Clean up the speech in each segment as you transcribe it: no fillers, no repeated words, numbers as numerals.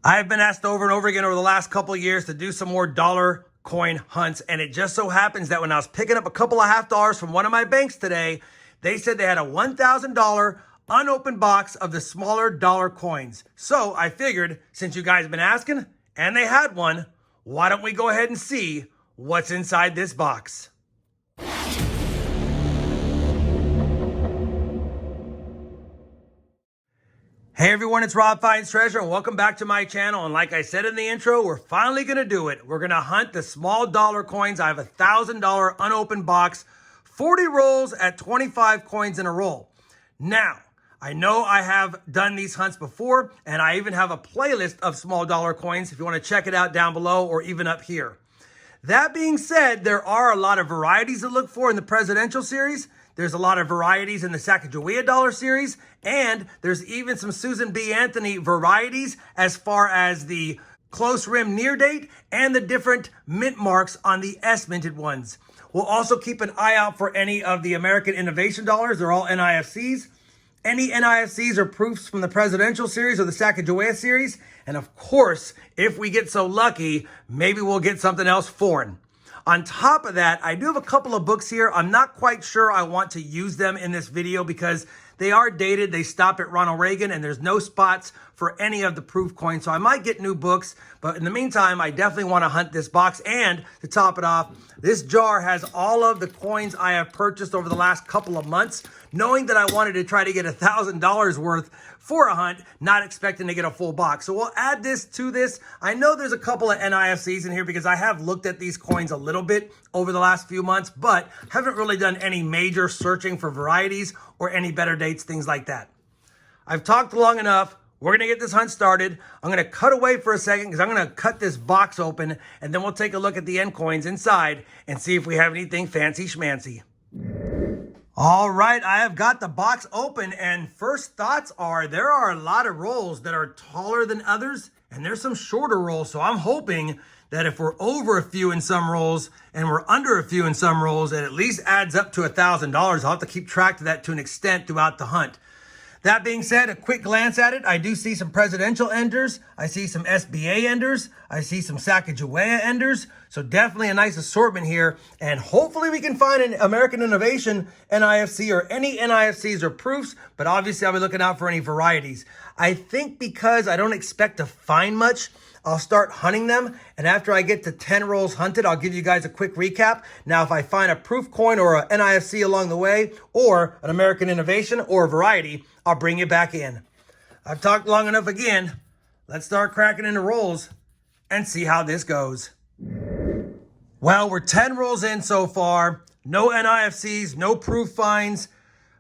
I've been asked over and over again over the last couple of years to do some more dollar coin hunts, and it just so happens that when I was picking up a couple of $half from one of my banks today, they said they had a $1,000 unopened box of the smaller dollar coins. So I figured, since you guys have been asking, and they had one, why don't we go ahead and see what's inside this box? Hey everyone, it's RobFindsTreasure and welcome back to my channel. And like I said in the intro, we're finally gonna do it. We're gonna hunt the small dollar coins. I have a $1,000 unopened box, 40 rolls at 25 coins in a roll. Now, I know I have done these hunts before, and I even have a playlist of small dollar coins if you wanna check it out down below or even up here. That being said, there are a lot of varieties to look for in the presidential series. There's a lot of varieties in the Sacagawea dollar series, and there's even some Susan B. Anthony varieties as far as the close rim near date and the different mint marks on the S minted ones. We'll also keep an eye out for any of the American Innovation dollars. They're all NIFCs. Any NIFCs are proofs from the presidential series or the Sacagawea series. And of course, if we get so lucky, maybe we'll get something else foreign. On top of that, I do have a couple of books here. I'm not quite sure I want to use them in this video because they are dated. They stop at Ronald Reagan and there's no spots for any of the proof coins. So I might get new books, but in the meantime, I definitely want to hunt this box. And to top it off, this jar has all of the coins I have purchased over the last couple of months, knowing that I wanted to try to get $1,000 worth for a hunt, not expecting to get a full box. So we'll add this to this. I know there's a couple of NIFCs in here because I have looked at these coins a little bit over the last few months, but haven't really done any major searching for varieties or any better dates, things like that. I've talked long enough. We're going to get this hunt started. I'm going to cut away for a second because I'm going to cut this box open, and then we'll take a look at the end coins inside and see if we have anything fancy schmancy. All right, I have got the box open, and first thoughts are there are a lot of rolls that are taller than others, and there's some shorter rolls. So I'm hoping that if we're over a few in some rolls and we're under a few in some rolls, it at least adds up to $1,000. I'll have to keep track of that to an extent throughout the hunt. That being said, a quick glance at it, I do see some presidential enders. I see some SBA enders. I see some Sacagawea enders. So definitely a nice assortment here. And hopefully we can find an American Innovation NIFC or any NIFCs or proofs. But obviously I'll be looking out for any varieties. I think because I don't expect to find much, I'll start hunting them. And after I get to 10 rolls hunted, I'll give you guys a quick recap. Now, if I find a proof coin or an NIFC along the way, or an American Innovation or a variety, I'll bring you back in. I've talked long enough again. Let's start cracking into rolls and see how this goes. Well, we're 10 rolls in so far. No NIFCs, no proof finds.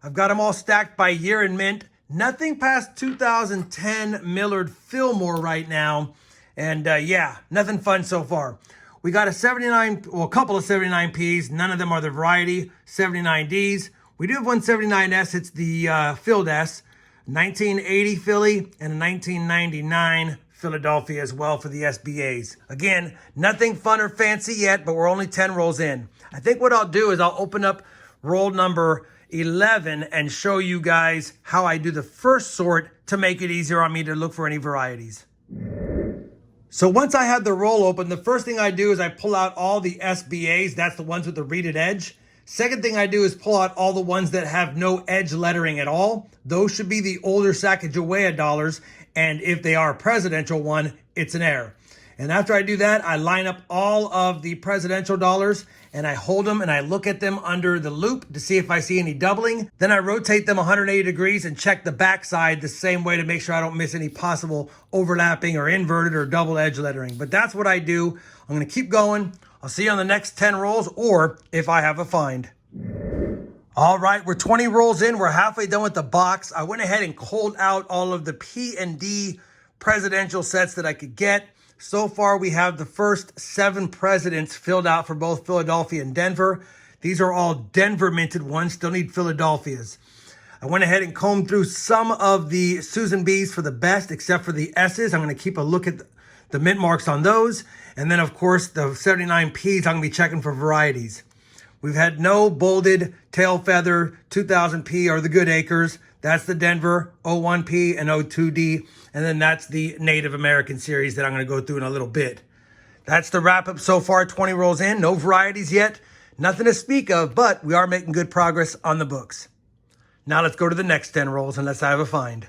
I've got them all stacked by year and mint. Nothing past 2010 Millard Fillmore right now. And yeah, nothing fun so far. We got a 79, well, a couple of 79Ps. None of them are the variety. 79Ds. We do have one 79S. It's the filled S. 1980 Philly and a 1999 Philadelphia as well for the SBAs. Again, nothing fun or fancy yet, but we're only 10 rolls in. I think what I'll do is I'll open up roll number 11 and show you guys how I do the first sort to make it easier on me to look for any varieties. So once I have the roll open, the first thing I do is I pull out all the SBAs. That's the ones with the reeded edge. Second thing I do is pull out all the ones that have no edge lettering at all. Those should be the older Sacagawea dollars. And if they are a presidential one, it's an error. And after I do that, I line up all of the presidential dollars and I hold them and I look at them under the loop to see if I see any doubling. Then I rotate them 180 degrees and check the backside the same way to make sure I don't miss any possible overlapping or inverted or double edge lettering. But that's what I do. I'm going to keep going. I'll see you on the next 10 rolls or if I have a find. All right, we're 20 rolls in. We're halfway done with the box. I went ahead and culled out all of the P and D presidential sets that I could get. So far, we have the first 7 presidents filled out for both Philadelphia and Denver. These are all Denver minted ones, still need Philadelphias. I went ahead and combed through some of the Susan B's for the best, except for the S's. I'm going to keep a look at the mint marks on those. And then, of course, the 79Ps, I'm going to be checking for varieties. We've had no bolded tail feather 2000P or the Goodacres. That's the Denver 01P and 02D. And then that's the Native American series that I'm going to go through in a little bit. That's the wrap up so far, 20 rolls in. No varieties yet. Nothing to speak of, but we are making good progress on the books. Now let's go to the next 10 rolls unless I have a find.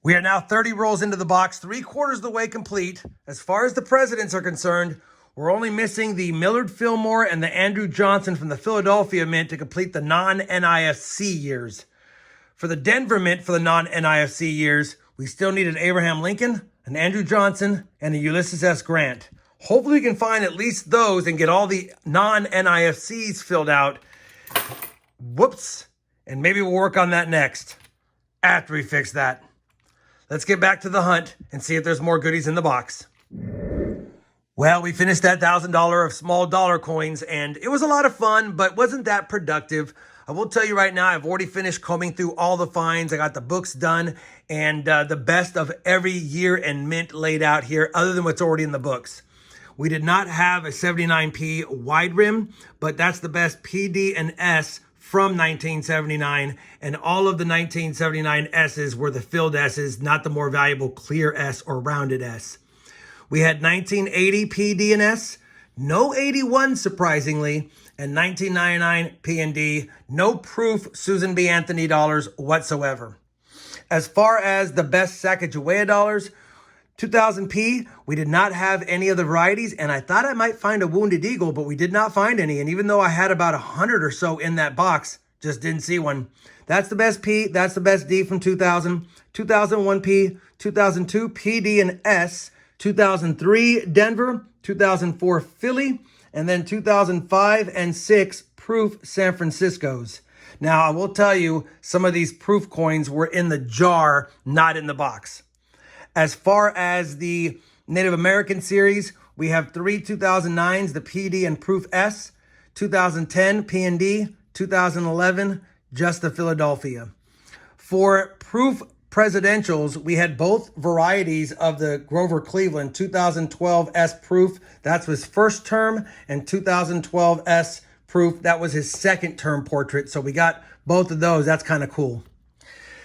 We are now 30 rolls into the box, 3/4 of the way complete. As far as the presidents are concerned, we're only missing the Millard Fillmore and the Andrew Johnson from the Philadelphia Mint to complete the non-NIFC years. For the Denver Mint for the non-NIFC years, we still need an Abraham Lincoln, an Andrew Johnson, and a Ulysses S. Grant. Hopefully we can find at least those and get all the non-NIFCs filled out. Whoops. And maybe we'll work on that next, after we fix that. Let's get back to the hunt and see if there's more goodies in the box. Well, we finished that $1,000 of small dollar coins, and it was a lot of fun, but wasn't that productive. I will tell you right now, I've already finished combing through all the finds. I got the books done, and the best of every year and mint laid out here, other than what's already in the books. We did not have a 79p wide rim, but that's the best PD and S from 1979, and all of the 1979 S's were the filled S's, not the more valuable clear S or rounded S. We had 1980 PD and S, no 81 surprisingly, and 1999 P and D, no proof Susan B. Anthony dollars whatsoever. As far as the best Sacagawea dollars, 2000p, we did not have any of the varieties, and I thought I might find a Wounded Eagle, but we did not find any. And even though I had about 100 or so in that box, just didn't see one. That's the best P, that's the best D from 2000, 2001P, 2002 PD and S, 2003 Denver, 2004 Philly, and then 2005 and 6 proof San Franciscos. Now, I will tell you, some of these proof coins were in the jar, not in the box. As far as the Native American series, we have 3 2009s, the PD and Proof S, 2010 P&D, 2011 just the Philadelphia. For Proof Presidentials, we had both varieties of the Grover Cleveland 2012 S Proof. That was first term, and 2012 S Proof. That was his second term portrait. So we got both of those. That's kind of cool.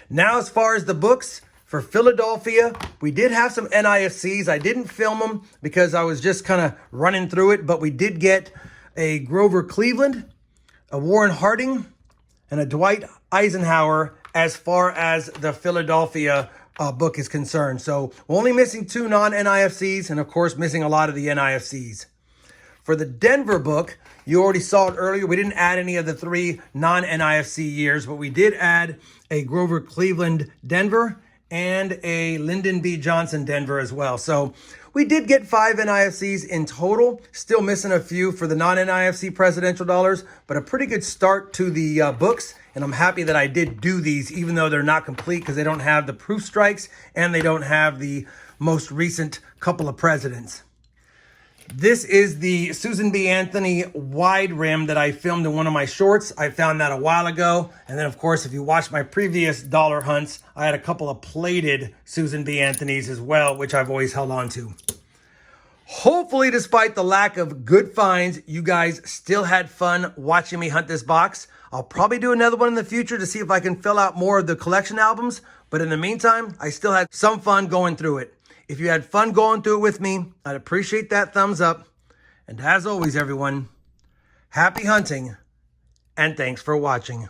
Now, as far as the books, for Philadelphia, we did have some NIFCs. I didn't film them because I was just kind of running through it, but we did get a Grover Cleveland, a Warren Harding, and a Dwight Eisenhower as far as the Philadelphia book is concerned. So we're only missing 2 non-NIFCs and, of course, missing a lot of the NIFCs. For the Denver book, you already saw it earlier. We didn't add any of the 3 non-NIFC years, but we did add a Grover Cleveland Denver and a Lyndon B. Johnson Denver as well. So we did get 5 NIFCs in total, still missing a few for the non-NIFC presidential dollars, but a pretty good start to the books. And I'm happy that I did do these, even though they're not complete because they don't have the proof strikes and they don't have the most recent couple of presidents. This is the Susan B. Anthony wide rim that I filmed in one of my shorts. I found that a while ago. And then, of course, if you watch my previous dollar hunts, I had a couple of plated Susan B. Anthony's as well, which I've always held on to. Hopefully, despite the lack of good finds, you guys still had fun watching me hunt this box. I'll probably do another one in the future to see if I can fill out more of the collection albums. But in the meantime, I still had some fun going through it. If you had fun going through it with me, I'd appreciate that thumbs up. And as always, everyone, happy hunting and thanks for watching.